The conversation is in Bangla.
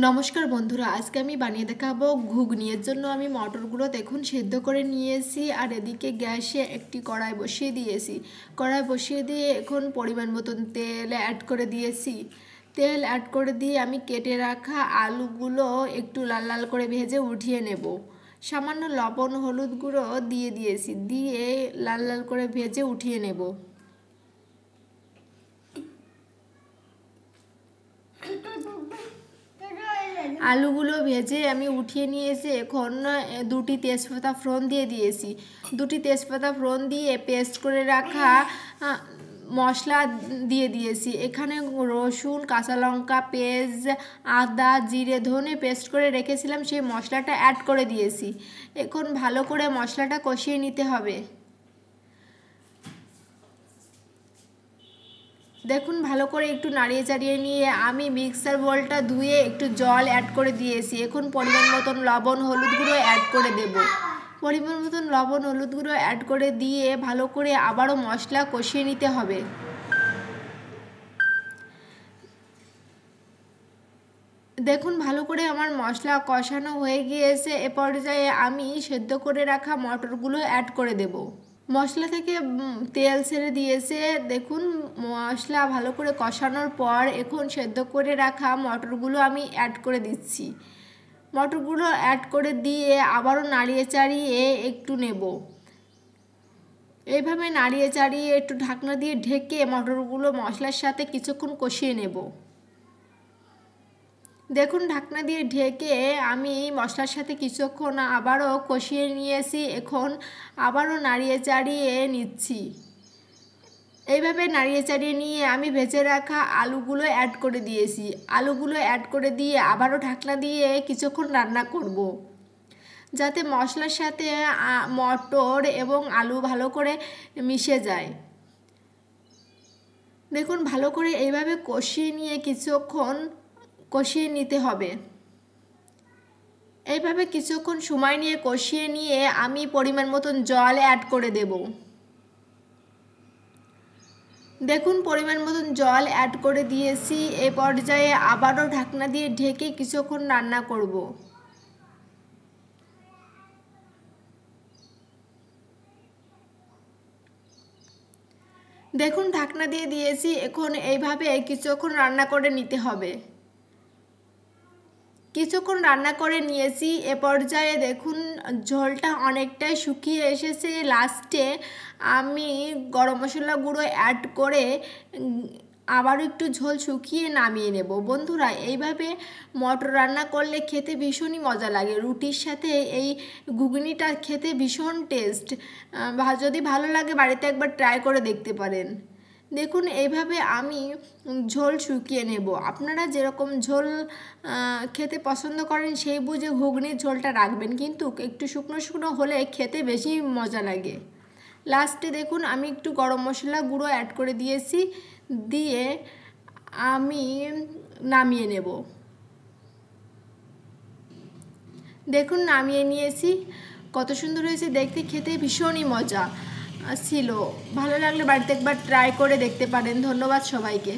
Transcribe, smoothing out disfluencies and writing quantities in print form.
নমস্কার বন্ধুরা, আজকে আমি বানিয়ে দেখাবো ঘুগনি। এর জন্য আমি মটরগুলো দেখুন সেদ্ধ করে নিয়েছি আর এদিকে গ্যাসে একটি কড়াই বসিয়ে দিয়েছি। কড়াই বসিয়ে দিয়ে এখন পরিমাণ মতন তেল অ্যাড করে দিয়েছি। তেল অ্যাড করে দিয়ে আমি কেটে রাখা আলুগুলো একটু লাল লাল করে ভেজে উঠিয়ে নেব। সামান্য লবণ হলুদ গুঁড়ো দিয়ে দিয়েছি, দিয়ে লাল লাল করে ভেজে উঠিয়ে নেব। আলুগুলো ভেজে আমি উঠিয়ে নিয়ে এসে এখন দুটি তেজপাতা ফোড়ন দিয়ে দিয়েছি। দুটি তেজপাতা ফোড়ন দিয়ে পেস্ট করে রাখা মশলা দিয়ে দিয়েছি। এখানে রসুন, কাঁচা লঙ্কা, পেঁয়াজ, আদা, জিরে, ধনে পেস্ট করে রেখেছিলাম, সেই মশলাটা অ্যাড করে দিয়েছি। এখন ভালো করে মশলাটা কষিয়ে নিতে হবে। দেখুন ভালো করে একটু নাড়িয়ে চাড়িয়ে নিয়ে আমি মিক্সার বোলটা ধুয়ে একটু জল অ্যাড করে দিয়েছি। এখন পরিমাণ মতন লবণ হলুদ গুঁড়ো অ্যাড করে দেব। পরিমাণ মতন লবণ হলুদ গুঁড়ো অ্যাড করে দিয়ে ভালো করে আবারও মশলা কষিয়ে নিতে হবে। দেখুন ভালো করে আমার মশলা কষানো হয়ে গিয়েছে। এ পর্যায়ে আমি সেদ্ধ করে রাখা মটরগুলো অ্যাড করে দেব। মশলা থেকে তেল ছেড়ে দিয়েছে। দেখুন মশলা ভালো করে কষানোর পর এখন সেদ্ধ করে রাখা মটরগুলো আমি অ্যাড করে দিচ্ছি। মটরগুলো অ্যাড করে দিয়ে আবারও নাড়িয়ে চাড়িয়ে একটু নেব। এইভাবে নাড়িয়ে চাড়িয়ে একটু ঢাকনা দিয়ে ঢেকে মটরগুলো মশলার সাথে কিছুক্ষণ কষিয়ে নেব। দেখুন ঢাকনা দিয়ে ঢেকে আমি মশলার সাথে কিছুক্ষণ আবারও কষিয়ে নিয়েছি। এখন আবারও নাড়িয়ে চাড়িয়ে নিচ্ছি। এইভাবে নাড়িয়ে চাড়িয়ে নিয়ে আমি ভেজে রাখা আলুগুলো অ্যাড করে দিয়েছি। আলুগুলো অ্যাড করে দিয়ে আবারও ঢাকনা দিয়ে কিছুক্ষণ রান্না করব, যাতে মশলার সাথে মটর এবং আলু ভালো করে মিশে যায়। দেখুন ভালো করে এইভাবে কষিয়ে নিয়ে কিছুক্ষণ কষিয়ে নিতে হবে। এইভাবে কিছুক্ষণ সময় নিয়ে কষিয়ে নিয়ে আমি পরিমাণ মতন জল অ্যাড করে দেব। দেখুন পরিমাণ মতন জল অ্যাড করে দিয়েছি। এ পর্যায়ে আবারও ঢাকনা দিয়ে ঢেকে কিছুক্ষণ রান্না করব। দেখুন ঢাকনা দিয়ে দিয়েছি। এখন এইভাবে কিছুক্ষণ রান্না করে নিতে হবে। কিছুক্ষণ রান্না করে নিয়েছি। এ পর্যায়ে দেখুন ঝোলটা অনেকটাই শুকিয়ে এসেছে। লাস্টে আমি গরম মশলা গুঁড়ো অ্যাড করে আবারও একটু ঝোল শুকিয়ে নামিয়ে নেব। বন্ধুরা এইভাবে মটর রান্না করলে খেতে ভীষণই মজা লাগে। রুটির সাথে এই ঘুগনিটা খেতে ভীষণ টেস্ট। যদি ভালো লাগে বাড়িতে একবার ট্রাই করে দেখতে পারেন। দেখুন এইভাবে আমি ঝোল শুকিয়ে নেব। আপনারা যেরকম ঝোল খেতে পছন্দ করেন সেই বুঝে ঘুগনির ঝোলটা রাখবেন, কিন্তু একটু শুকনো শুকনো হলে খেতে বেশি মজা লাগে। লাস্টে দেখুন আমি একটু গরম মশলা গুঁড়ো অ্যাড করে দিয়েছি, দিয়ে আমি নামিয়ে নেব। দেখুন নামিয়ে নিয়েছি। কত সুন্দর হয়েছে দেখতে, খেতে ভীষণই মজা ছিল। ভালো লাগলে বাড়িতে একবার ট্রাই করে দেখতে পারেন। ধন্যবাদ সবাইকে।